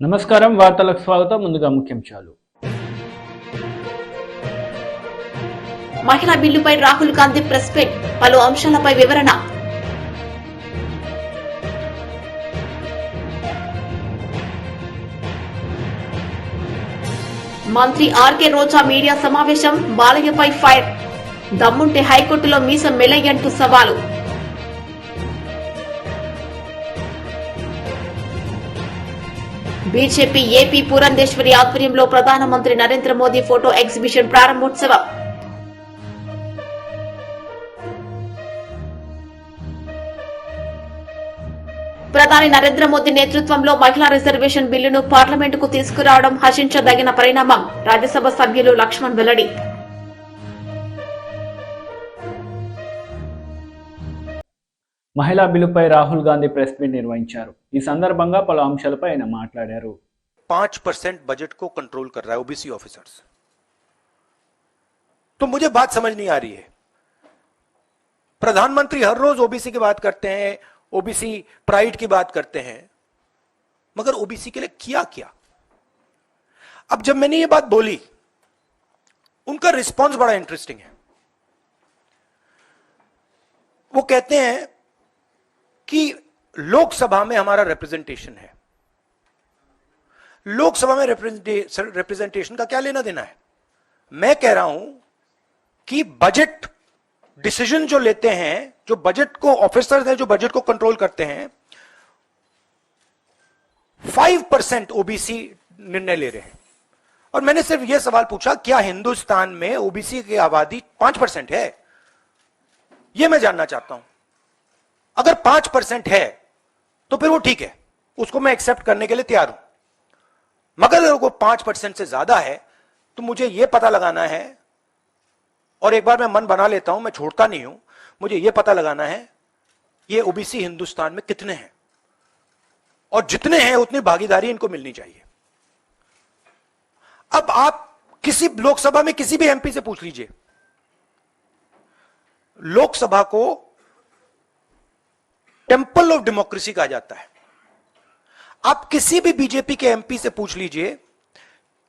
నమస్కారం వార్తలకు స్వాగతం. ముందుగా ముఖ్యాంశాలు. మహిళా బిల్లుపై రాహుల్ గాంధీ ప్రెస్ మీట్, పలు అంశాలపై వివరణ. మంత్రి ఆర్కే రోజా మీడియా సమావేశం, బాలయ్యపై ఫైర్, దమ్ముంటే హైకోర్టులో మీసం మెలయ్యంటూ సవాలు. బీజేపీ ఏపీ పురంధేశ్వరి ఆధ్వర్యంలో ప్రధానమంత్రి నరేంద్ర మోదీ ఫోటో ఎగ్జిబిషన్ ప్రారంభోత్సవం. ప్రధాని నరేంద్ర మోదీ నేతృత్వంలో మహిళా రిజర్వేషన్ బిల్లును పార్లమెంటుకు తీసుకురావడం హర్షించదగిన పరిణామం, రాజ్యసభ సభ్యులు లక్ష్మణ్ వెల్లడి. మహిళా బిల్లుపై రాహుల్ గాంధీ ప్రెస్ మీట్ నిర్వహించారు. ఈ సందర్భంగా పలు అంశాలపై ఆయన మాట్లాడారు. 5% बजट को कंट्रोल कर रहा है ओबीसी ऑफिसर्स। तो मुझे बात समझ नहीं आ रही है। प्रधानमंत्री हर रोज ओबीसी की बात करते हैं, ओबीसी प्राइड की बात करते हैं, मगर ओबीसी के लिए किया क्या? अब जब मैंने ये बात बोली, उनका रिस्पॉन्स बड़ा इंटरेस्टिंग है। वो कहते हैं कि लोकसभा में हमारा रिप्रेजेंटेशन है। लोकसभा में रिप्रेजेंटेशन का क्या लेना देना है? मैं कह रहा हूं कि बजट डिसीजन जो लेते हैं, जो बजट को ऑफिसर्स हैं, जो बजट को कंट्रोल करते हैं, 5% ओबीसी निर्णय ले रहे हैं। और मैंने सिर्फ यह सवाल पूछा, क्या हिंदुस्तान में ओबीसी की आबादी 5% है? यह मैं जानना चाहता हूं। अगर 5% है तो फिर वो ठीक है, उसको मैं एक्सेप्ट करने के लिए तैयार हूं। मगर अगर वो 5% से ज्यादा है तो मुझे यह पता लगाना है, और एक बार मैं मन बना लेता हूं, मैं छोड़ता नहीं हूं, मुझे यह पता लगाना है ये ओबीसी हिंदुस्तान में कितने हैं, और जितने हैं उतनी भागीदारी इनको मिलनी चाहिए। अब आप किसी लोकसभा में किसी भी एमपी से पूछ लीजिए, लोकसभा को टेंपल ऑफ डेमोक्रेसी कहा जाता है। आप किसी भी बीजेपी के एमपी से पूछ लीजिए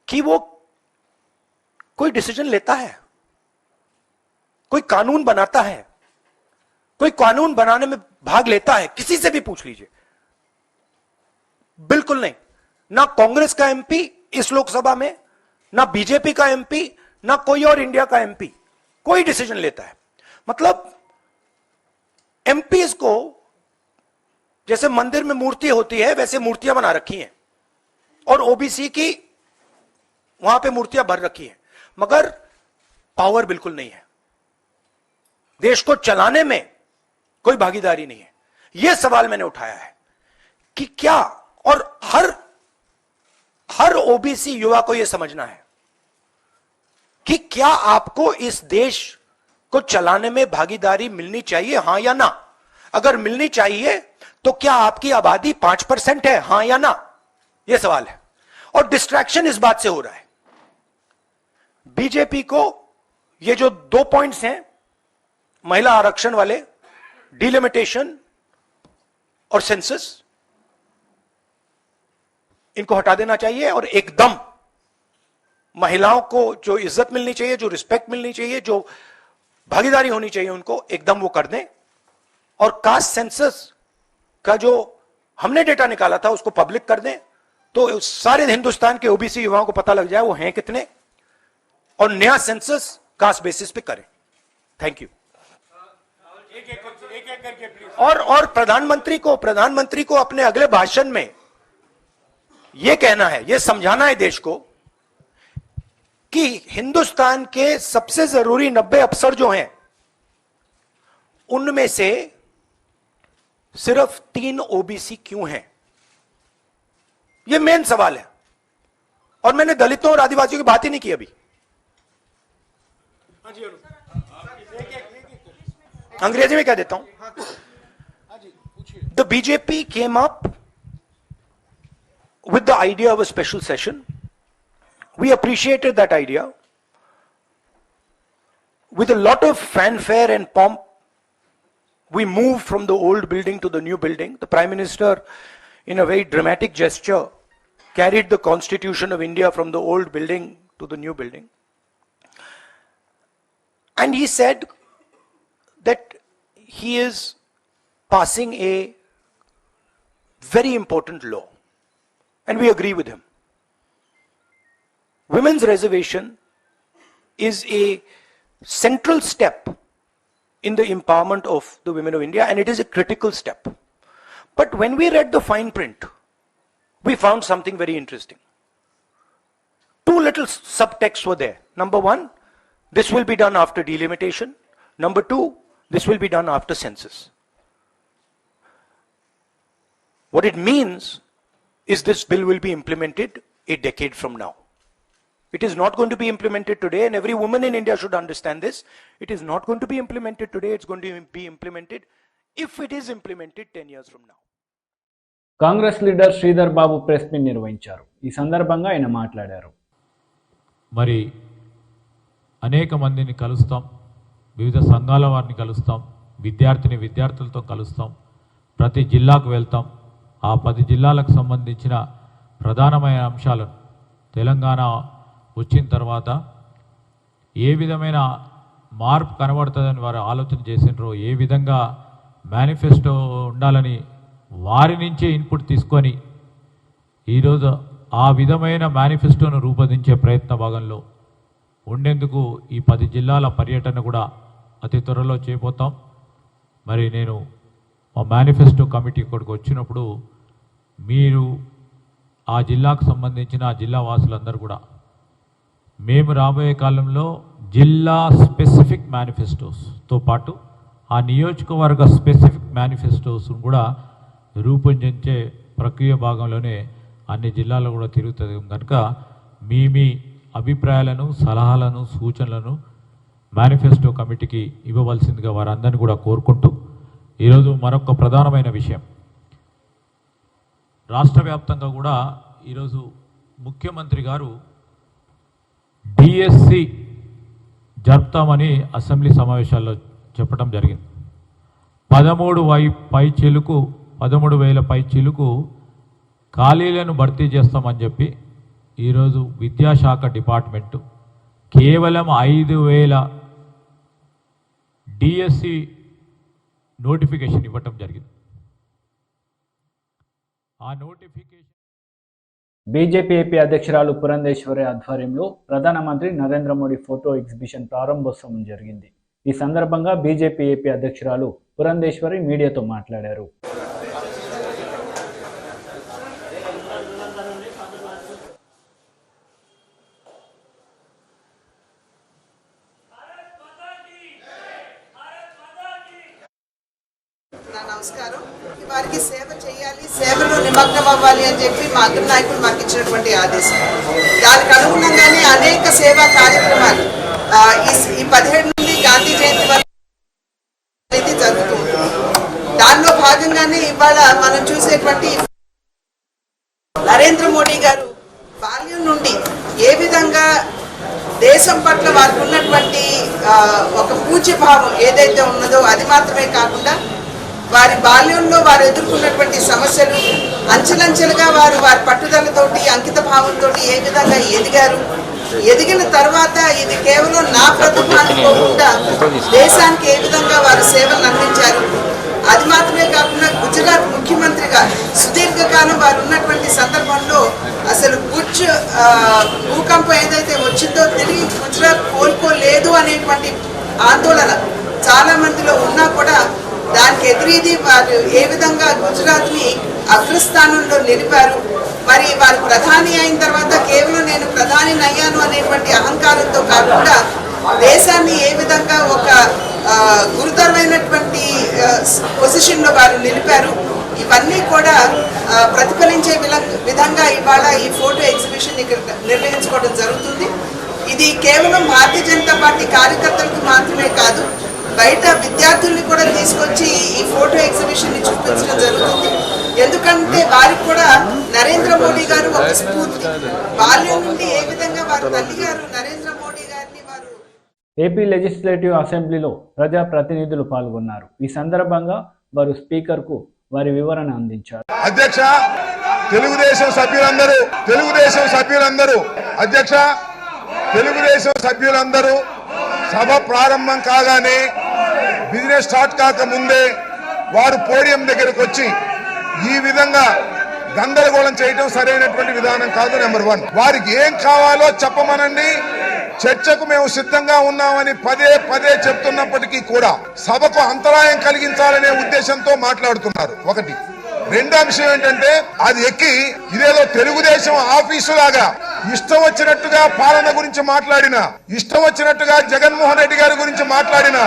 कि वो कोई डिसीजन लेता है, कोई कानून बनाता है, कोई कानून बनाने में भाग लेता है, किसी से भी पूछ लीजिए, बिल्कुल नहीं। ना कांग्रेस का एमपी इस लोकसभा में, ना बीजेपी का एमपी, ना कोई और इंडिया का एमपी कोई डिसीजन लेता है। मतलब एमपीज को जैसे मंदिर में मूर्ति होती है वैसे मूर्तियां बना रखी हैं, और ओबीसी की वहां पे मूर्तियां भर रखी हैं, मगर पावर बिल्कुल नहीं है। देश को चलाने में कोई भागीदारी नहीं है। यह सवाल मैंने उठाया है कि क्या, और हर ओबीसी युवा को यह समझना है कि क्या आपको इस देश को चलाने में भागीदारी मिलनी चाहिए, हां या ना? अगर मिलनी चाहिए तो क्या आपकी आबादी 5% है, हां या ना? यह सवाल है। और डिस्ट्रैक्शन इस बात से हो रहा है, बीजेपी को ये जो 2 पॉइंट्स हैं, महिला आरक्षण वाले, डिलिमिटेशन और सेंसस, इनको हटा देना चाहिए, और एकदम महिलाओं को जो इज्जत मिलनी चाहिए, जो रिस्पेक्ट मिलनी चाहिए, जो भागीदारी होनी चाहिए, उनको एकदम वो कर दें। और कास्ट सेंसस का जो हमने डेटा निकाला था उसको पब्लिक कर दें, तो सारे हिंदुस्तान के ओबीसी युवाओं को पता लग जाए वो हैं कितने, और नया सेंसस कास्ट बेसिस पे करें। Thank you. और प्रधानमंत्री को अपने अगले भाषण में यह कहना है, यह समझाना है देश को कि हिंदुस्तान के सबसे जरूरी 90 अफसर जो हैं, उनमें से सिर्फ 3 ओबीसी क्यों हैं? यह मेन सवाल है। और मैंने दलितों और आदिवासियों की बात ही नहीं की अभी। अंग्रेजी में कह देता हूं। The BJP came up with the idea of a special session. We appreciated that idea. With a lot of fanfare and pomp, we moved from the old building to the new building. The Prime Minister, in a very dramatic gesture, carried the Constitution of India from the old building to the new building. And he said that he is passing a very important law. And we agree with him. Women's reservation is a central step in the empowerment of the women of India, and it is a critical step. But when we read the fine print, we found something very interesting. Two little subtexts were there. Number one, this will be done after delimitation. Number two, this will be done after census. What it means is this bill will be implemented a decade from now. It is not going to be implemented today, and every woman in India should understand this. It is not going to be implemented today, it's going to be implemented if it is implemented 10 years from now. Congress leader Sridhar Babu press meet నిర్వహించారు. ఈ సందర్భంగా ఆయన మాట్లాడారు. మరి అనేక మందిని కలుస్తాం, వివిధ సంఘాల వారిని కలుస్తాం, విద్యార్థులతో కలుస్తాం, ప్రతి జిల్లాకు వెళ్తాం. ఆ 10 జిల్లాలకు సంబంధించిన ప్రధానమైన అంశాలను తెలంగాణ వచ్చిన తర్వాత ఏ విధమైన మార్పు కనబడుతుందని వారు ఆలోచన చేసినారో, ఏ విధంగా మేనిఫెస్టో ఉండాలని వారి నుంచే ఇన్పుట్ తీసుకొని ఈరోజు ఆ విధమైన మేనిఫెస్టోను రూపొందించే ప్రయత్న భాగంలో ఉండేందుకు ఈ 10 జిల్లాల పర్యటన కూడా అతి త్వరలో చేయబోతాం. మరి నేను మా మేనిఫెస్టో కమిటీ ఇక్కడికి వచ్చినప్పుడు మీరు ఆ జిల్లాకు సంబంధించిన ఆ జిల్లా వాసులందరూ కూడా మేము రాబోయే కాలంలో జిల్లా స్పెసిఫిక్ మేనిఫెస్టోస్తో పాటు ఆ నియోజకవర్గ స్పెసిఫిక్ మేనిఫెస్టోస్ను కూడా రూపొందించే ప్రక్రియ భాగంలోనే అన్ని జిల్లాల్లో కూడా తిరుగుతుంది కనుక మీ అభిప్రాయాలను, సలహాలను, సూచనలను మేనిఫెస్టో కమిటీకి ఇవ్వవలసిందిగా వారందరినీ కూడా కోరుకుంటూ, ఈరోజు మరొక ప్రధానమైన విషయం, రాష్ట్ర వ్యాప్తంగా కూడా ఈరోజు ముఖ్యమంత్రి గారు డిఎస్సి జరుపుతామని అసెంబ్లీ సమావేశాల్లో చెప్పడం జరిగింది. 13,000 పై చిలుకు ఖాళీలను భర్తీ చేస్తామని చెప్పి ఈరోజు విద్యాశాఖ డిపార్ట్మెంటు కేవలం 5,000 డిఎస్సి నోటిఫికేషన్ ఇవ్వటం జరిగింది. ఆ నోటిఫికేషన్ బీజేపీ ఏపీ అధ్యక్షురాలు పురంధేశ్వరి ఆధ్వర్యంలో ప్రధానమంత్రి నరేంద్ర మోడీ ఫోటో ఎగ్జిబిషన్ ప్రారంభోత్సవం జరిగింది. ఈ సందర్భంగా బీజేపీ ఏపీ అధ్యక్షురాలు పురంధేశ్వరి మీడియాతో మాట్లాడారు. నమస్కారం. వారికి సేవ చేయాలి, సేవలో నిమగ్నం అవ్వాలి అని చెప్పి మా అగ్ర నాయకులు మాకు ఇచ్చినటువంటి ఆదేశం. దానికి అనుగుణంగానే అనేక సేవా కార్యక్రమాలు ఈ 17 నుండి గాంధీ జయంతి వరకు అనేది జరుగుతుంది. దానిలో భాగంగానే ఇవాళ మనం చూసేటువంటి నరేంద్ర మోడీ గారు బాల్యం నుండి ఏ విధంగా దేశం పట్ల వారికి ఉన్నటువంటి ఒక పూజ్య భావం ఏదైతే ఉన్నదో అది మాత్రమే కాకుండా వారి బాల్యంలో వారు ఎదుర్కొన్నటువంటి సమస్యలు అంచెలంచెలుగా వారి పట్టుదలతోటి, అంకిత భావంతో ఏ విధంగా ఎదిగారు, ఎదిగిన తర్వాత ఇది కేవలం నా ప్రతిభ అనుకోకుండా దేశానికి ఏ విధంగా వారు సేవలు అందించారు, అది మాత్రమే కాకుండా గుజరాత్ ముఖ్యమంత్రిగా సుదీర్ఘకాలం వారు ఉన్నటువంటి సందర్భంలో అసలు భూకంపం ఏదైతే వచ్చిందో తిరిగి గుజరాత్ కోలుకోలేదు అనేటువంటి ఆందోళన చాలా మందిలో ఉన్నా కూడా దానికి ఎదురీది వారు ఏ విధంగా గుజరాత్ని అగ్రస్థానంలో నిలిపారు. మరి వారు ప్రధాని అయిన తర్వాత కేవలం నేను ప్రధాని అయ్యాను అనేటువంటి అహంకారంతో కాకుండా దేశాన్ని ఏ విధంగా ఒక గురుతరమైనటువంటి పొజిషన్లో వారు నిలిపారు. ఇవన్నీ కూడా ప్రతిఫలించే విధంగా ఇవాళ ఈ ఫోటో ఎగ్జిబిషన్ ఇక్కడ నిర్వహించుకోవడం జరుగుతుంది. ఇది కేవలం భారతీయ జనతా పార్టీ కార్యకర్తలకు మాత్రమే కాదు, బయట విద్యార్థుల్ని కూడా తీసుకొచ్చి ఈ ఫోటో ఎగ్జిబిషన్ ని చూపించడం జరుగుతుంది. ఎందుకంటే వారికి కూడా నరేంద్ర మోడీ గారు ఒక స్ఫూర్తి. బాల్యం నుండి ఏ విధంగా వారి తల్లి గారు నరేంద్ర మోడీ గారిని వారు ఏపీ లెజిస్లేటివ్ అసెంబ్లీలో ప్రజా ప్రతినిధులు పాల్గొన్నారు. ఈ సందర్భంగా వారు స్పీకర్కు వారి వివరణ అందించారు. అధ్యక్ష, తెలుగుదేశం సభ్యులందరూ అధ్యక్ష, తెలుగుదేశం సభ్యులందరూ సభ ప్రారంభం కాగానే బిజినెస్ స్టార్ట్ కాక ముందే వారు పోడియం దగ్గరకు వచ్చి ఈ విధంగా గందరగోళం చేయడం సరైనటువంటి విధానం కాదు. నెంబర్ 1, వారికి ఏం కావాలో చెప్పమనండి, చర్చకు మేము సిద్ధంగా ఉన్నామని పదే పదే చెప్తున్నప్పటికీ కూడా సభకు అంతరాయం కలిగించాలనే ఉద్దేశంతో మాట్లాడుతున్నారు. ఒకటి. రెండో అంశం ఏంటంటే, అది ఎక్కి ఇదేదో తెలుగుదేశం ఆఫీసు లాగా ఇష్టం వచ్చినట్టుగా పాలన గురించి మాట్లాడినా, ఇష్టం వచ్చినట్టుగా జగన్మోహన్ రెడ్డి గారి గురించి మాట్లాడినా,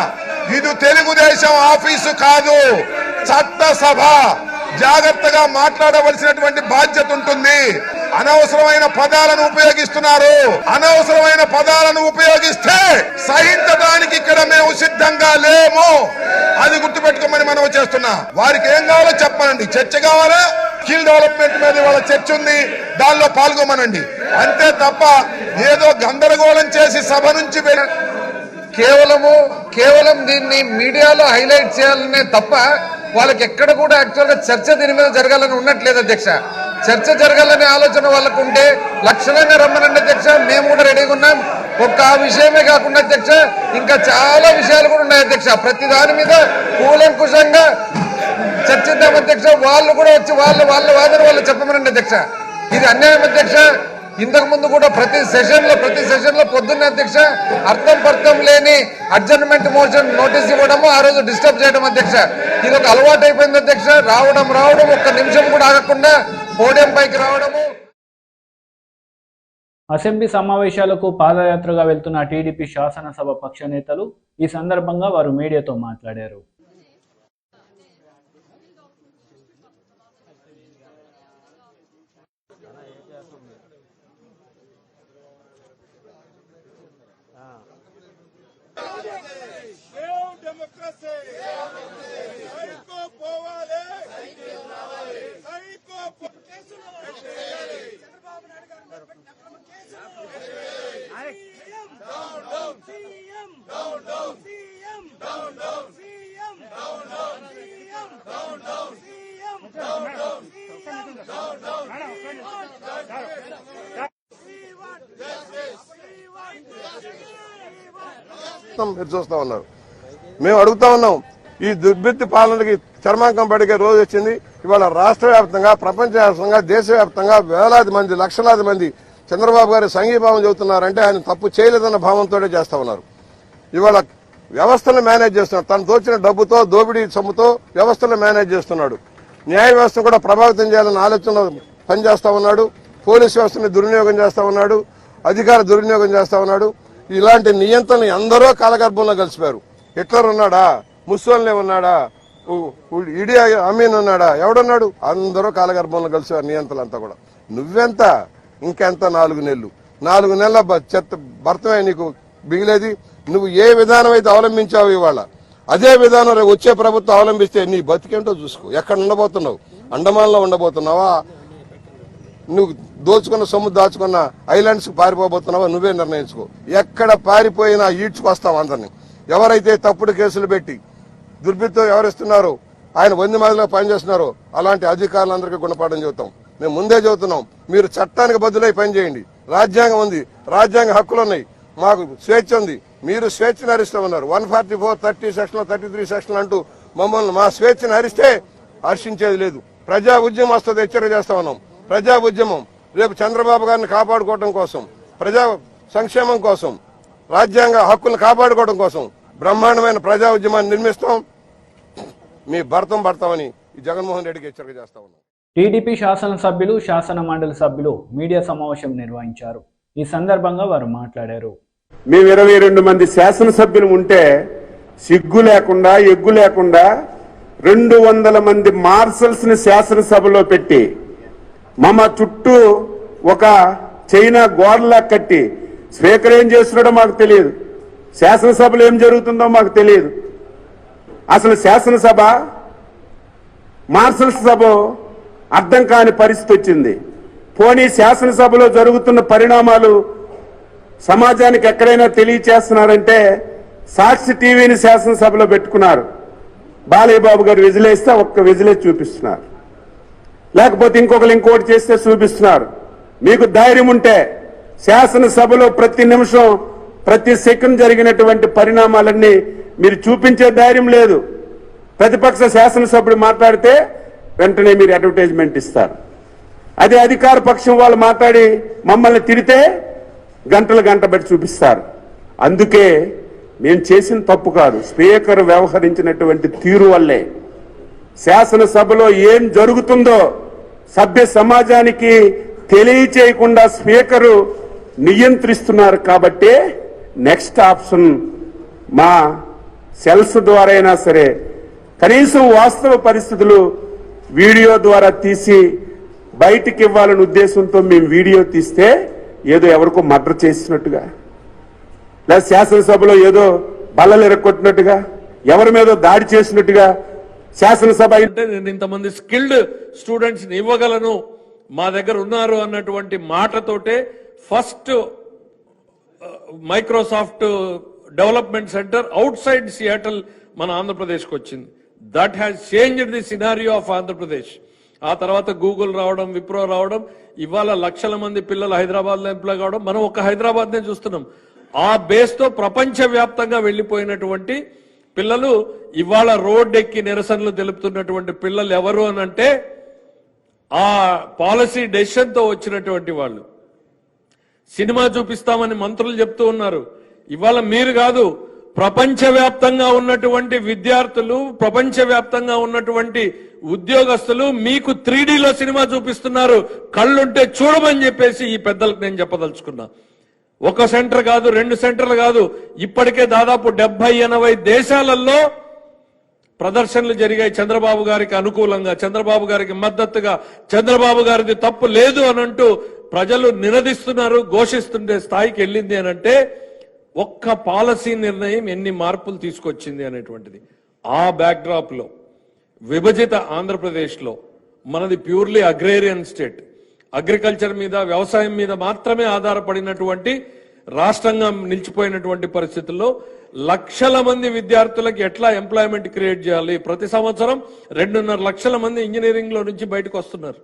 ఇది తెలుగుదేశం ఆఫీసు కాదు, చట్టసభ. జాగ్రత్తగా మాట్లాడవలసినటువంటి బాధ్యత ఉంటుంది. అనవసరమైన పదాలను ఉపయోగిస్తున్నారు. అనవసరమైన పదాలను ఉపయోగిస్తే సహించడానికి ఇక్కడ మేము సిద్ధంగా లేము. అది గుర్తుపెట్టుకోమని మనం చేస్తున్నా. వారికి ఏం కావాలో చెప్పమనండి. చర్చ కావాలా? స్కిల్ డెవలప్మెంట్ మీద వాళ్ళ చర్చ ఉంది, దానిలో పాల్గొమనండి. అంతే తప్ప ఏదో గందరగోళం చేసి సభ నుంచి కేవలం దీన్ని మీడియాలో హైలైట్ చేయాలనే తప్ప వాళ్ళకి ఎక్కడ కూడా యాక్చువల్ గా చర్చ దీని మీద జరగాలని ఉన్నట్లేదు అధ్యక్ష. చర్చ జరగాలనే ఆలోచన వాళ్ళకు ఉంటే లక్షణంగా రమ్మనండి అధ్యక్ష, మేము కూడా రెడీగా ఉన్నాం. ఒక్క ఆ విషయమే కాకుండా అధ్యక్ష, ఇంకా చాలా విషయాలు కూడా ఉన్నాయి అధ్యక్ష. ప్రతి దాని మీద కూలంకుషంగా చర్చిద్దాం అధ్యక్ష. వాళ్ళు కూడా వచ్చి వాళ్ళ వాదన వాళ్ళు చెప్పమనండి అధ్యక్ష. ఇది అన్యాయం అధ్యక్ష. ఇంతకు ముందు కూడా ప్రతి సెషన్ లో పొద్దున్న అధ్యక్ష అర్థం లేని అడ్జర్న్మెంట్ మోషన్ నోటీస్ ఇవ్వడము, ఆ రోజు డిస్టర్బ్ చేయడం అధ్యక్ష. ఇది ఒక అలవాటు అయిపోయింది అధ్యక్ష. రావడం ఒక్క నిమిషం కూడా ఆగకుండా పోడియం పైకి రావడము. అసెంబ్లీ సమావేశాలకు పాదయాత్రగా వెళ్తున్న టీడీపీ శాసనసభ పక్ష నేతలు ఈ సందర్భంగా వారు మీడియాతో మాట్లాడారు. చూస్తా ఉన్నారు. మేము అడుగుతా ఉన్నాం, ఈ దుర్భిత్తి పాలనకి చర్మాంకం పడికే రోజు వచ్చింది. ఇవాళ రాష్ట్ర వ్యాప్తంగా, ప్రపంచ వ్యాప్తంగా, దేశవ్యాప్తంగా వేలాది మంది, లక్షలాది మంది చంద్రబాబు గారి సంఘీభావం చెబుతున్నారంటే ఆయన తప్పు చేయలేదన్న భావంతో చేస్తా ఉన్నారు. ఇవాళ వ్యవస్థను మేనేజ్ చేస్తున్నాడు. తను తోచిన డబ్బుతో, దోపిడీ సొమ్ముతో వ్యవస్థను మేనేజ్ చేస్తున్నాడు. న్యాయ వ్యవస్థ కూడా ప్రభావితం చేయాలన్న ఆలోచన పనిచేస్తా ఉన్నాడు. పోలీస్ వ్యవస్థని దుర్వినియోగం చేస్తా ఉన్నాడు. అధికార దుర్వినియోగం చేస్తా ఉన్నాడు. ఇలాంటి నియంత్రణ అందరూ కాలగర్భంలో కలిసిపోయారు. హిట్లర్ ఉన్నాడా? ముస్సోలినీ ఉన్నాడా? ఇడి అమీన్ ఉన్నాడా? ఎవడున్నాడు? అందరూ కాలగర్భంలో కలిసిపోయారు నియంత్రణలంతా కూడా. నువ్వెంత? ఇంకెంత? 4 నెలలు. 4 నెలల భర్తమే నీకు మిగిలేది. నువ్వు ఏ విధానం అయితే అవలంబించావు ఇవాళ, అదే విధానం వచ్చే ప్రభుత్వం అవలంబిస్తే నీ బతికేంటో చూసుకో. ఎక్కడ ఉండబోతున్నావు? అండమాన్లో ఉండబోతున్నావా? నువ్వు దోచుకున్న సొమ్ము దాచుకున్న ఐలాండ్స్ పారిపోబోతున్నావా? నువ్వే నిర్ణయించుకో. ఎక్కడ పారిపోయినా ఈడ్చుకొస్తావు అందరినీ. ఎవరైతే తప్పుడు కేసులు పెట్టి దుర్బిత్తం ఎవరిస్తున్నారో, ఆయన 100 మందిలో పనిచేస్తున్నారో అలాంటి అధికారులందరికీ గుణపాఠం చెబుతాం. మేము ముందే చెబుతున్నాం, మీరు చట్టానికి బదులై పనిచేయండి. రాజ్యాంగం ఉంది, రాజ్యాంగ హక్కులు ఉన్నాయి, మాకు స్వేచ్ఛ ఉంది. మీరు స్వేచ్ఛను హరిస్తామన్నారు. 144, 30 సెక్షన్, 33 సెక్షన్ అంటూ మమ్మల్ని మా స్వేచ్ఛను హరిస్తే హర్షించేది లేదు. ప్రజా ఉద్యమం వస్తుంది, హెచ్చరిక చేస్తా ఉన్నాం. ప్రజా ఉద్యమం రేపు చంద్రబాబు గారిని కాపాడుకోవడం కోసం, ప్రజా సంక్షేమం కోసం, రాజ్యాంగ హక్కులను కాపాడుకోవడం కోసం బ్రహ్మాండమైన ప్రజా ఉద్యమాన్ని నిర్మిస్తాం. మీ భర్తమని ఈ జగన్మోహన్ రెడ్డికి హెచ్చరిక చేస్తా ఉన్నాం. టీడీపీ శాసనసభ్యులు, శాసన మండలి సభ్యులు మీడియా సమావేశం నిర్వహించారు. ఈ సందర్భంగా వారు మాట్లాడారు. మేము 22 మంది శాసనసభ్యులు ఉంటే సిగ్గు లేకుండా, ఎగ్గు లేకుండా 200 మంది మార్షల్స్ ని శాసనసభలో పెట్టి మమ చుట్టూ ఒక చైనా గోడలా కట్టి స్పీకర్ ఏం చేస్తున్నాడో మాకు తెలియదు, శాసనసభలో ఏం జరుగుతుందో మాకు తెలియదు. అసలు శాసనసభ మార్షల్స్ సభ అర్థం కాని పరిస్థితి వచ్చింది. పోనీ శాసనసభలో జరుగుతున్న పరిణామాలు సమాజానికి ఎక్కడైనా తెలియచేస్తున్నారంటే సాక్షి టీవీని శాసనసభలో పెట్టుకున్నారు. బాలయ్య బాబు గారు విజిలేస్తే ఒక్క విజిలే చూపిస్తున్నారు. లేకపోతే ఇంకోటి చేస్తే చూపిస్తున్నారు. మీకు ధైర్యం ఉంటే శాసనసభలో ప్రతి నిమిషం ప్రతి సెకండ్ జరిగినటువంటి పరిణామాలన్నీ మీరు చూపించే ధైర్యం లేదు. ప్రతిపక్ష శాసనసభ్యుడు మాట్లాడితే వెంటనే మీరు అడ్వర్టైజ్మెంట్ ఇస్తారు. అదే అధికార పక్షం వాళ్ళు మాట్లాడి మమ్మల్ని తిడితే గంట బట్టి చూపిస్తారు. అందుకే మేము చేసిన తప్పు కాదు, స్పీకర్ వ్యవహరించినటువంటి తీరు వల్లే శాసనసభలో ఏం జరుగుతుందో సభ్య సమాజానికి తెలియచేయకుండా స్పీకరు నియంత్రిస్తున్నారు. కాబట్టే నెక్స్ట్ ఆప్షన్ మా సెల్స్ ద్వారా అయినా సరే కనీసం వాస్తవ పరిస్థితులు వీడియో ద్వారా తీసి బయటికి ఇవ్వాలనే ఉద్దేశంతో మేము వీడియో తీస్తే ఏదో ఎవరికో మర్డర్ చేసినట్టుగా, లేదా శాసనసభలో ఏదో బల్లలు ఎరగొట్టినట్టుగా, ఎవరి మీద దాడి చేసినట్టుగా శాసనసభ అంటే నేను ఇంతమంది స్కిల్డ్ స్టూడెంట్స్ ని ఇవ్వగలను, మా దగ్గర ఉన్నారు అన్నటువంటి మాటతోటే ఫస్ట్ మైక్రోసాఫ్ట్ డెవలప్మెంట్ సెంటర్ అవుట్ సైడ్ సియాటల్ మన ఆంధ్రప్రదేశ్కి వచ్చింది. That has changed the scenario of Andhra Pradesh. ఆ తర్వాత గూగుల్ రావడం, విప్రో రావడం, ఇవాళ లక్షల మంది పిల్లలు హైదరాబాద్ లో ఎంప్లాయ్ కావడం, మనం ఒక హైదరాబాద్ నే చూస్తున్నాం. ఆ బేస్ తో ప్రపంచ వ్యాప్తంగా వెళ్లిపోయినటువంటి పిల్లలు ఇవాళ రోడ్డెక్కి నిరసనలు తెలుపుతున్నటువంటి పిల్లలు ఎవరు అనంటే ఆ పాలసీ డెసిషన్ తో వచ్చినటువంటి వాళ్ళు. సినిమా చూపిస్తామని మంత్రులు చెప్తూ ఉన్నారు. ఇవాళ మీరు కాదు, ప్రపంచవ్యాప్తంగా ఉన్నటువంటి విద్యార్థులు, ప్రపంచవ్యాప్తంగా ఉన్నటువంటి ఉద్యోగస్తులు మీకు 3Dలో సినిమా చూపిస్తున్నారు. కళ్ళుంటే చూడమని చెప్పేసి ఈ పెద్దలకు నేను చెప్పదలుచుకున్నా. ఒక సెంటర్ కాదు, 2 సెంటర్లు కాదు, ఇప్పటికే దాదాపు 70-80 దేశాలలో ప్రదర్శనలు జరిగాయి చంద్రబాబు గారికి అనుకూలంగా, చంద్రబాబు గారికి మద్దతుగా. చంద్రబాబు గారిది తప్పు లేదు అనంటూ ప్రజలు నినదిస్తున్నారు, ఘోషిస్తుండే స్థాయికి వెళ్ళింది అనంటే ఒక్క పాలసీ నిర్ణయం ఎన్ని మార్పులు తీసుకొచ్చింది అనేటువంటిది. ఆ బ్యాక్డ్రాప్ లో విభజిత ఆంధ్రప్రదేశ్ లో మనది ప్యూర్లీ అగ్రేరియన్ స్టేట్, అగ్రికల్చర్ మీద, వ్యవసాయం మీద మాత్రమే ఆధారపడినటువంటి రాష్ట్రంగా నిలిచిపోయినటువంటి పరిస్థితుల్లో లక్షల మంది విద్యార్థులకు ఎట్లా ఎంప్లాయ్మెంట్ క్రియేట్ చేయాలి? ప్రతి సంవత్సరం 2.5 లక్షల మంది ఇంజనీరింగ్ లో నుంచి బయటకు వస్తున్నారు.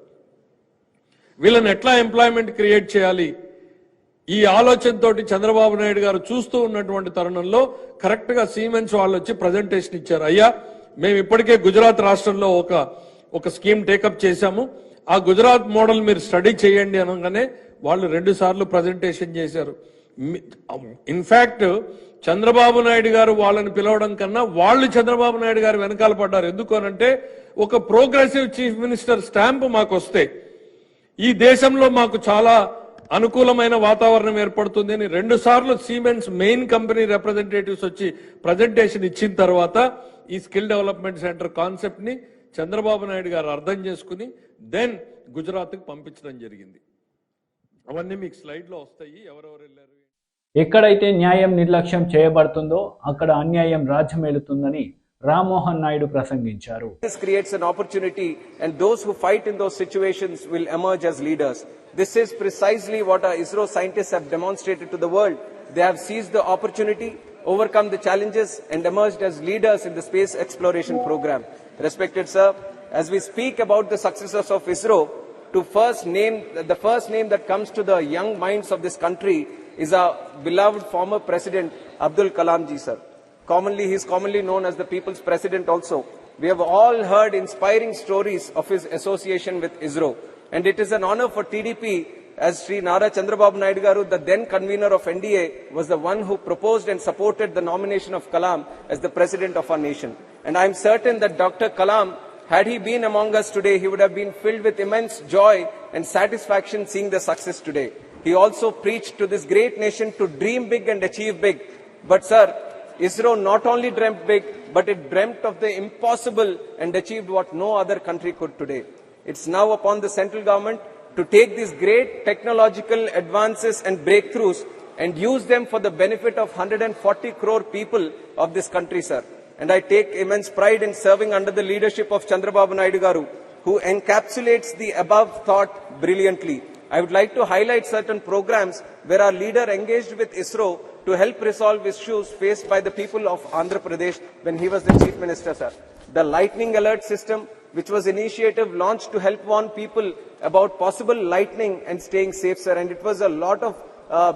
వీళ్ళని ఎట్లా ఎంప్లాయ్మెంట్ క్రియేట్ చేయాలి? ఈ ఆలోచనతోటి చంద్రబాబు నాయుడు గారు చూస్తూ ఉన్నటువంటి తరుణంలో కరెక్ట్ గా సిమెన్స్ వాళ్ళు వచ్చి ప్రజెంటేషన్ ఇచ్చారు. అయ్యా, మేము ఇప్పటికే గుజరాత్ రాష్ట్రంలో ఒక స్కీమ్ టేకప్ చేశాము, ఆ గుజరాత్ మోడల్ మీరు స్టడీ చేయండి అనగానే వాళ్ళు 2 సార్లు ప్రజెంటేషన్ చేశారు. ఇన్ఫాక్ట్ చంద్రబాబు నాయుడు గారు వాళ్ళని పిలవడం కన్నా వాళ్ళు చంద్రబాబు నాయుడు గారు వెనకాల పడ్డారు. ఎందుకు అనంటే ఒక ప్రోగ్రెసివ్ చీఫ్ మినిస్టర్ స్టాంప్ మాకు వస్తే ఈ దేశంలో మాకు చాలా అనుకూలమైన వాతావరణం ఏర్పడుతుంది అని 2 సార్లు సిమెన్స్ మెయిన్ కంపెనీ రిప్రజెంటేటివ్స్ వచ్చి ప్రజెంటేషన్ ఇచ్చిన తర్వాత ఈ స్కిల్ డెవలప్మెంట్ సెంటర్ కాన్సెప్ట్ ని చంద్రబాబు నాయుడు గారు అర్థం చేసుకుని దెన్ గుజరాత్ కు పంపించడం జరిగింది. అవన్నీ మీకు స్లైడ్ లో వస్తాయి. ఎవరెవరు వెళ్ళారు. ఎక్కడైతే న్యాయం నిర్లక్ష్యం చేయబడుతుందో అక్కడ అన్యాయం రాజ్యమేలుతుందని రామ్మోహన్ నాయుడు ప్రసంగించారు. This creates an opportunity and those who fight in those situations will emerge as leaders. This is precisely what our ISRO scientists have demonstrated to the world. They have seized the opportunity, overcome the challenges and emerged as leaders in the space exploration program. Respected sir, as we speak about the successes of ISRO, the first name that comes to the young minds of this country is our beloved former President Abdul Kalam ji sir. He is commonly known as the People's President also. We have all heard inspiring stories of his association with ISRO. And it is an honor for TDP as Sri Nara Chandrababu Naidu Garu, the then convener of NDA, was the one who proposed and supported the nomination of Kalam as the President of our nation. And I am certain that Dr. Kalam, had he been among us today, he would have been filled with immense joy and satisfaction seeing the success today. He also preached to this great nation to dream big and achieve big. But sir, ISRO not only dreamt big, but it dreamt of the impossible and achieved what no other country could today. It's now upon the central government to take these great technological advances and breakthroughs and use them for the benefit of 140 crore people of this country, sir. And I take immense pride in serving under the leadership of Chandrababu Naidu Garu, who encapsulates the above thought brilliantly. I would like to highlight certain programs where our leader engaged with ISRO to help resolve issues faced by the people of Andhra Pradesh when he was the Chief Minister, sir. The lightning alert system, which was initiative launched to help warn people about possible lightning and staying safe, sir. And it was a lot of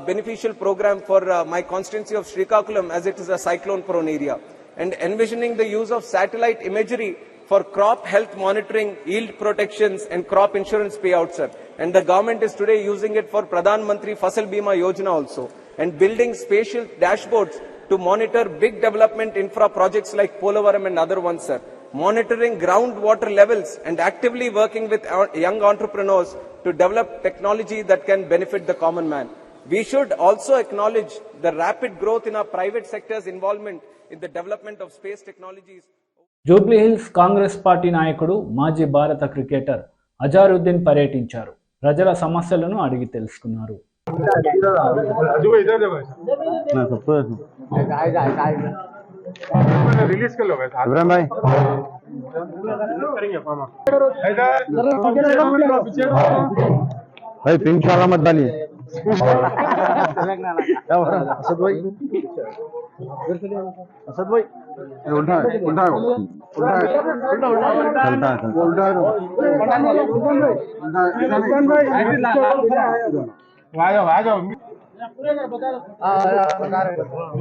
beneficial program for my constituency of Srikakulam, as it is a cyclone-prone area. And envisioning the use of satellite imagery for crop health monitoring, yield protections, and crop insurance payouts, sir. And the government is today using it for Pradhan Mantri Fasal Bima Yojana also, and building spatial dashboards to monitor big development infra projects like Polavaram and other ones, sir. Monitoring groundwater levels and actively working with young entrepreneurs to develop technology that can benefit the common man. We should also acknowledge the rapid growth in our private sector's involvement in the development of space technologies. Jubilee hills Congress party నాయకుడు మాజీ భారత cricketer Azharuddin పర్యటించారు. ప్రజల సమస్యలను అడిగి తెలుసుకున్నారు. Release कर लो भाई पिंक वाला मत डालिए। असद भाई उल्टा उल्टा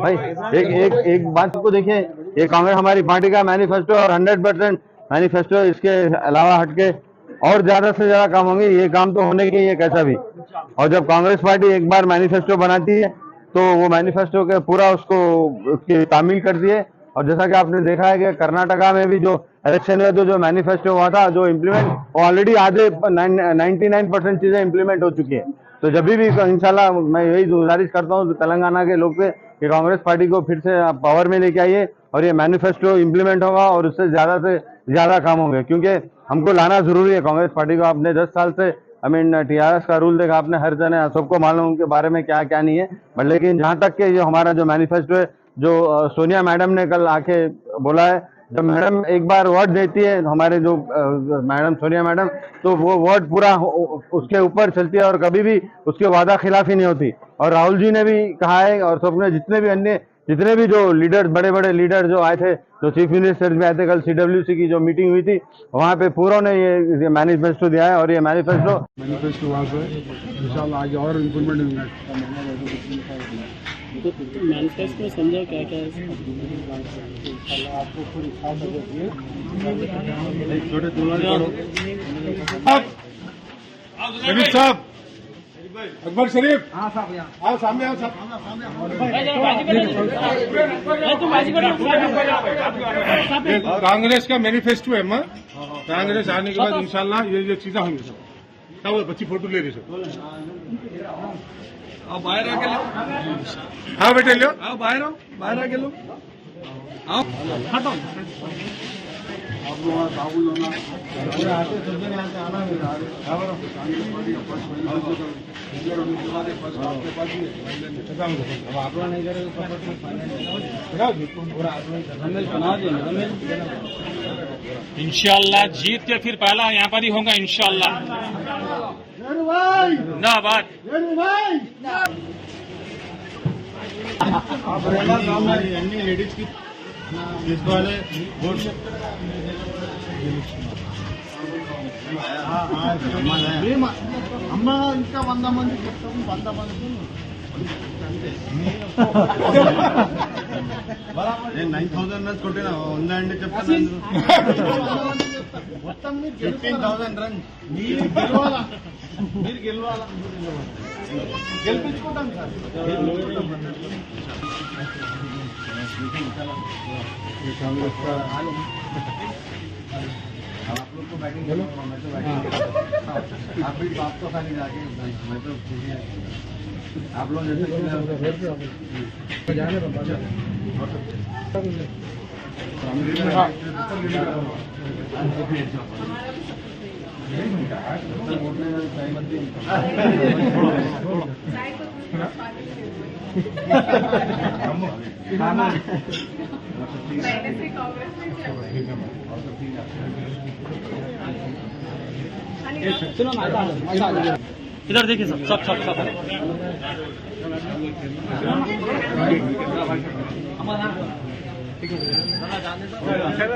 भाई एक बात को देखिए, ये कांग्रेस हमारी पार्टी का मैनिफेस्टो और 100% मैनिफेस्टो, इसके अलावा हटके और ज्यादा से ज्यादा काम होंगे। ये काम तो होने के ही है कैसा भी। और जब कांग्रेस पार्टी एक बार मैनिफेस्टो बनाती है तो वो मैनिफेस्टो के पूरा उसको उसकी तामील करती है। और जैसा कि आपने देखा है कि कर्नाटका में भी जो इलेक्शन में तो जो मैनिफेस्टो हुआ था, जो इम्प्लीमेंट, वो ऑलरेडी आधे 99% चीजें इम्प्लीमेंट हो चुकी है। तो जब भी इंशाल्लाह मैं यही गुजारिश करता हूँ तेलंगाना के लोग से कि कांग्रेस पार्टी को फिर से पावर में लेके आइए और ये मैनिफेस्टो इम्प्लीमेंट होगा और उससे ज्यादा काम होंगे, क्योंकि हमको लाना जरूरी है कांग्रेस पार्टी को। आपने 10 साल से टीआरएस का रूल देखा आपने, हर जने सबको मालूम उनके बारे में क्या क्या नहीं है। बट लेकिन जहां तक के जो हमारा जो मैनिफेस्टो है, जो सोनिया मैडम ने कल आके बोला है, जब मैडम एक बार वर्ड देती है हमारे जो मैडम सोनिया मैडम, तो वो वर्ड पूरा उसके ऊपर चलती है और कभी भी उसके वादा खिलाफी नहीं होती। और राहुल जी ने भी कहा है और सबने जितने भी जो लीडर, बड़े बड़े लीडर जो आए थे, जो चीफ मिनिस्टर भी आए थे, कल CWC की जो मीटिंग हुई थी वहाँ पे पूरों ने ये मैनिफेस्टो दिया है। और ये मैनिफेस्टो वहाँ से इंशाल्लाह आगे और इम्प्रूवमेंट होंगे। मैनिफेस्टो में समझा क्या क्या है आपको खुद शरीफ साहब, अकबर शरीफ, हाँ साहब, आओ सामने, आओ साहब। कांग्रेस का मैनिफेस्टो है माँ, कांग्रेस आने के बाद इंशाल्लाह ये चीजें होंगी सब। सब बच्ची फोटो ले रही सब। आओ बाहर आके लो, हाँ बेटे लो, आओ बाहर आके लो, आओ हटो। आप लोग काबुल होना आते आना आप लोग नहीं करेंगे इंशाल्लाह जीत के फिर पहला यहाँ पर ही होगा इंशाल्लाह। ना बात అన్ని లేడీస్ కి తీసుకోవాలి అమ్మ ఇంకా 100 మంది చెప్తాము, 100 మందికి నేను 9000 రన్స్ కొట్టినా ఉందండి చెప్తాను మొత్తం 15,000 రన్స్ మీరు గెలవాలా గెలిపించుకుంటాం సార్। कांग्रेस का आप लोग को बैटिंग करो, मैं तो बैटिंग आप भी बाप तो खाली जाके मैं तो आप लोग जैसे इधर देखिए सब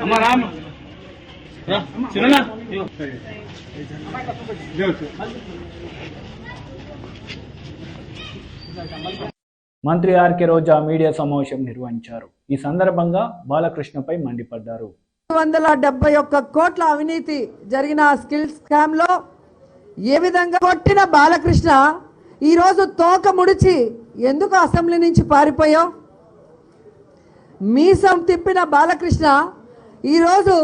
हमारा మంత్రి ఆర్కే రోజా మీడియా సమావేశం నిర్వహించారు. ఈ సందర్భంగా బాలకృష్ణపై మండిపడ్డారు. 171 కోట్ల అవినీతి జరిగిన స్కిల్ స్కామ్ లో ఏ విధంగా కొట్టిన బాలకృష్ణ ఈరోజు తోక ముడిచి ఎందుకు అసెంబ్లీ నుంచి పారిపోయావు? మీసం తిప్పిన బాలకృష్ణ ఈరోజు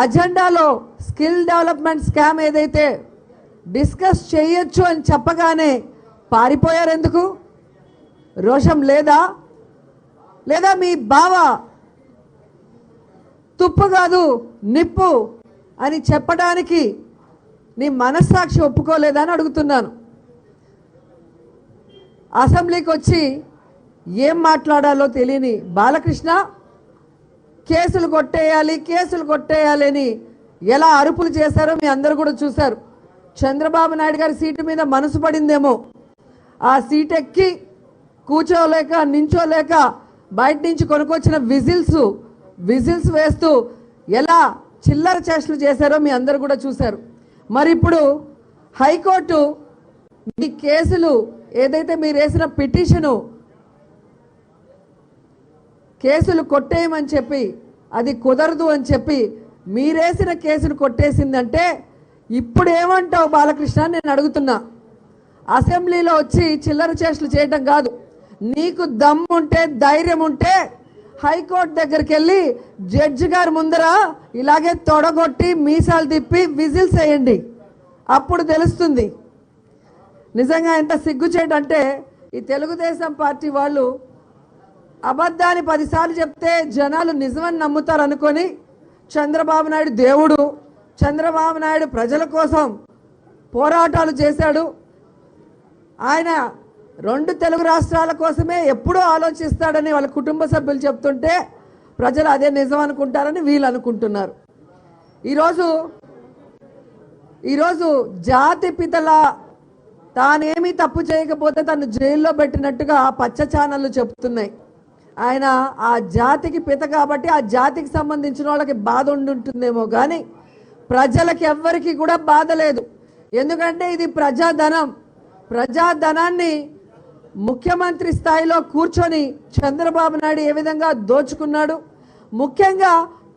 అజెండాలో స్కిల్ డెవలప్మెంట్ స్కామ్ ఏదైతే డిస్కస్ చేయొచ్చు అని చెప్పగానే పారిపోయారు ఎందుకు? రోషం లేదా? లేదా మీ బావ తుప్పు కాదు నిప్పు అని చెప్పడానికి నీ మనస్సాక్షి ఒప్పుకోలేదని అడుగుతున్నాను. అసెంబ్లీకి వచ్చి ఏం మాట్లాడాలో తెలియని బాలకృష్ణ కేసులు కొట్టేయాలి అని ఎలా అరుపులు చేశారో మీ అందరూ కూడా చూశారు. చంద్రబాబు నాయుడు గారి సీటు మీద మనసు పడిందేమో, ఆ సీట్ ఎక్కి కూర్చోలేక నించోలేక బయట నుంచి కొనుక్కొచ్చిన విజిల్స్ వేస్తూ ఎలా చిల్లర చేష్టలు చేశారో మీ అందరూ కూడా చూశారు. మరి ఇప్పుడు హైకోర్టు మీ కేసులు ఏదైతే మీరు వేసిన పిటిషను కేసులు కొట్టేయమని చెప్పి అది కుదరదు అని చెప్పి మీరేసిన కేసును కొట్టేసిందంటే ఇప్పుడు ఏమంటావు బాలకృష్ణ నేను అడుగుతున్నా. అసెంబ్లీలో వచ్చి చిల్లర చేష్టలు చేయడం కాదు, నీకు దమ్ముంటే ధైర్యం ఉంటే హైకోర్టు దగ్గరికి వెళ్ళి జడ్జి గారి ముందర ఇలాగే తొడగొట్టి మీసాలు తిప్పి విజిల్స్ వేయండి, అప్పుడు తెలుస్తుంది నిజంగా ఎంత సిగ్గుచేటంటే ఈ తెలుగుదేశం పార్టీ వాళ్ళు అబద్ధాన్ని 10 సార్లు చెప్తే జనాలు నిజమని నమ్ముతారు అనుకొని చంద్రబాబు నాయుడు దేవుడు, చంద్రబాబు నాయుడు ప్రజల కోసం పోరాటాలు చేశాడు, ఆయన 2 తెలుగు రాష్ట్రాల కోసమే ఎప్పుడూ ఆలోచిస్తాడని వాళ్ళ కుటుంబ సభ్యులు చెప్తుంటే ప్రజలు అదే నిజం అనుకుంటారని వీళ్ళు అనుకుంటున్నారు. ఈరోజు జాతి పితల తానేమీ తప్పు చేయకపోతే తను జైల్లో పెట్టినట్టుగా పచ్చ ఛానళ్ళు చెప్తున్నాయి. ఆయన ఆ జాతికి పిత కాబట్టి ఆ జాతికి సంబంధించిన వాళ్ళకి బాధ ఉంటుందేమో కానీ ప్రజలకి ఎవ్వరికి కూడా బాధ లేదు. ఎందుకంటే ఇది ప్రజాధనాన్ని ముఖ్యమంత్రి స్థాయిలో కూర్చొని చంద్రబాబు నాయుడు ఏ విధంగా దోచుకున్నాడు, ముఖ్యంగా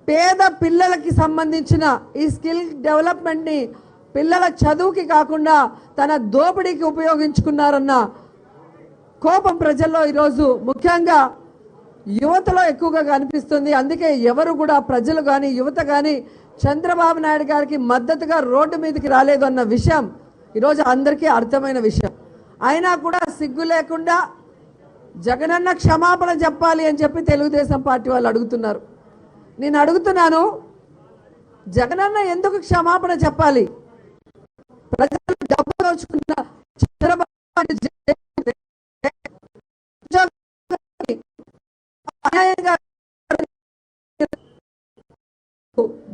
పేద పిల్లలకి సంబంధించిన ఈ స్కిల్ డెవలప్మెంట్ని పిల్లల చదువుకి కాకుండా తన దోపిడీకి ఉపయోగించుకున్నారన్న కోపం ప్రజల్లో ఈరోజు ముఖ్యంగా యువతలో ఎక్కువగా కనిపిస్తుంది. అందుకే ఎవరు కూడా ప్రజలు కానీ యువత కానీ చంద్రబాబు నాయుడు గారికి మద్దతుగా రోడ్డు మీదకి రాలేదు అన్న విషయం ఈరోజు అందరికీ అర్థమైన విషయం. అయినా కూడా సిగ్గు లేకుండా జగనన్న క్షమాపణ చెప్పాలి అని చెప్పి తెలుగుదేశం పార్టీ వాళ్ళు అడుగుతున్నారు. నేను అడుగుతున్నాను, జగనన్న ఎందుకు క్షమాపణ చెప్పాలి? ప్రజలు డబ్బు దోచుకున్న చంద్రబాబు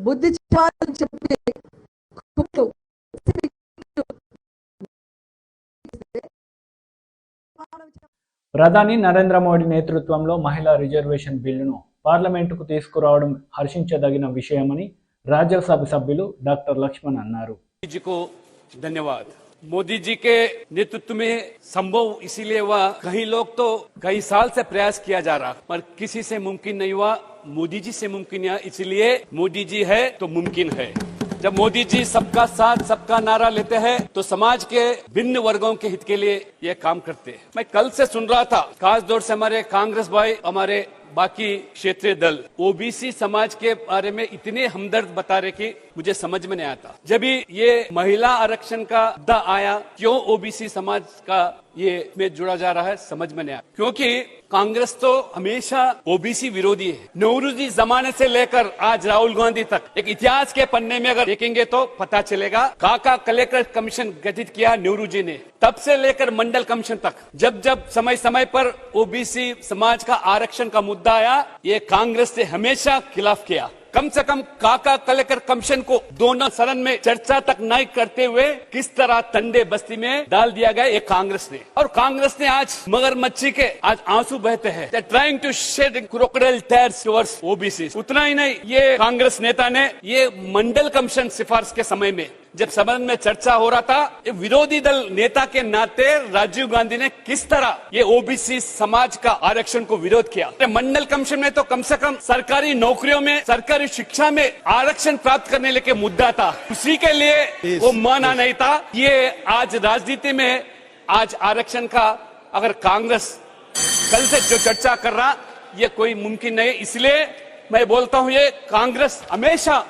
బుద్ధి చెప్పాలని చెప్పి ప్రధాని నరేంద్ర మోడీ నేతృత్వంలో మహిళా రిజర్వేషన్ బిల్లును పార్లమెంటుకు తీసుకురావడం హర్షించదగిన విషయమని राज्यसभा सभ्युలు డాక్టర్ లక్ష్మణ్ అన్నారు. जी को धन्यवाद। मोदी जी के नेतृत्व में संभव इसीलिए हुआ, कई लोग तो कई साल से प्रयास किया जा रहा पर किसी से मुमकिन नहीं हुआ, मोदी जी से मुमकिन हुआ, इसलिए मोदी जी है तो मुमकिन है। जब मोदी जी सबका साथ सबका नारा लेते हैं तो समाज के भिन्न वर्गों के हित के लिए ये काम करते हैं। मैं कल से सुन रहा था, खास तौर से हमारे कांग्रेस भाई, हमारे बाकी क्षेत्रीय दल ओबीसी समाज के बारे में इतने हमदर्द बता रहे कि मुझे समझ में नहीं आता। जब भी ये महिला आरक्षण का मुद्दा आया, क्यों ओबीसी समाज का ये में जुड़ा जा रहा है समझ में नहीं आया, क्योंकि कांग्रेस तो हमेशा ओबीसी विरोधी है। नेहरूजी जमाने से लेकर आज राहुल गांधी तक एक इतिहास के पन्ने में अगर देखेंगे तो पता चलेगा, काका कलेक्टर कमीशन गठित किया नेहरू जी ने, तब से लेकर मंडल कमीशन तक जब जब समय समय पर ओबीसी समाज का आरक्षण का मुद्दा आया, ये कांग्रेस ने हमेशा खिलाफ किया। कम से कम काका कलेक्टर कमीशन को दोनों सदन में चर्चा तक नहीं करते हुए किस तरह तंडे बस्ती में डाल दिया गया ये कांग्रेस ने। और कांग्रेस ने आज मगरमच्छी के आज आंसू बहते हैं, trying to shed crocodile tears towards OBC. उतना ही नहीं, ये कांग्रेस नेता ने ये मंडल कमीशन सिफारिश के समय में जब सदन में चर्चा हो रहा था, विरोधी दल नेता के नाते राजीव गांधी ने किस तरह ये ओबीसी समाज का आरक्षण को विरोध किया। मंडल कमीशन में तो कम से कम सरकारी नौकरियों में, सरकारी शिक्षा में आरक्षण प्राप्त करने लेके मुद्दा था, उसी के लिए वो माना नहीं था। ये आज राजनीति में आज आरक्षण का अगर कांग्रेस कल से जो चर्चा कर रहा, ये कोई मुमकिन नहीं। इसलिए मैं बोलता हूँ, ये कांग्रेस हमेशा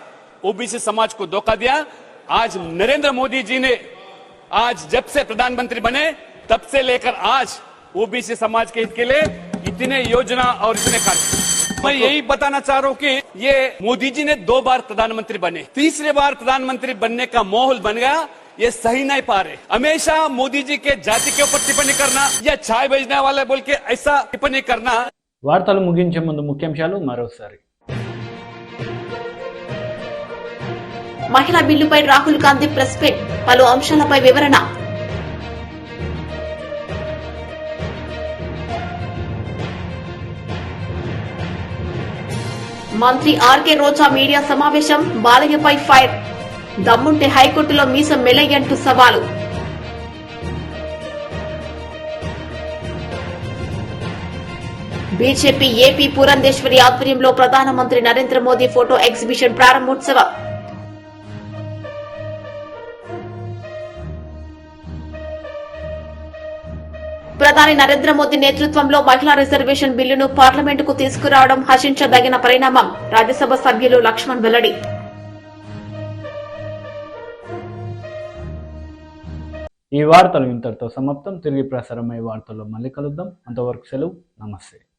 ओबीसी समाज को धोखा दिया। आज नरेंद्र मोदी जी ने आज जब से प्रधानमंत्री बने तब से लेकर आज ओबीसी समाज के हित के लिए इतने योजना और इतने कार्य। मैं यही बताना चाह रहा हूँ कि ये मोदी जी ने 2 बार प्रधानमंत्री बने, तीसरे बार प्रधानमंत्री बनने का माहौल बन गया, ये सही नहीं पा रहे। हमेशा मोदी जी के जाति के ऊपर टिप्पणी करना या चाय बेचने वाले बोल के ऐसा टिप्पणी करना। వార్తలు ముగించే ముందు ముఖ్యాంశాలు మరోసారి. మహిళా బిల్లుపై రాహుల్ గాంధీ ప్రెస్ మీట్, పలు అంశాలపై వివరణ. మంత్రి ఆర్కే రోజా మీడియా సమావేశం, బాలయ్యపై ఫైర్, దమ్ముంటే హైకోర్టులో మీసం మెలయ్యంటూ సవాలు. బీజేపీ ఏపీ పురంధేశ్వరి ఆధ్వర్యంలో ప్రధానమంత్రి నరేంద్ర మోదీ ఫోటో ఎగ్జిబిషన్ ప్రారంభోత్సవం. ప్రధాని నరేంద్ర మోదీ నేతృత్వంలో మహిళా రిజర్వేషన్ బిల్లును పార్లమెంటుకు తీసుకురావడం హర్షించదగిన పరిణామం, రాజ్యసభ సభ్యులు లక్ష్మణ్ వెల్లడి. ఈ వార్తలు ఇంతటితో సమాప్తం. తిరిగి ప్రసారమయ్యే వార్తల్లో మళ్ళీ కలుద్దాం. అంతవరకు సెలవు. నమస్తే.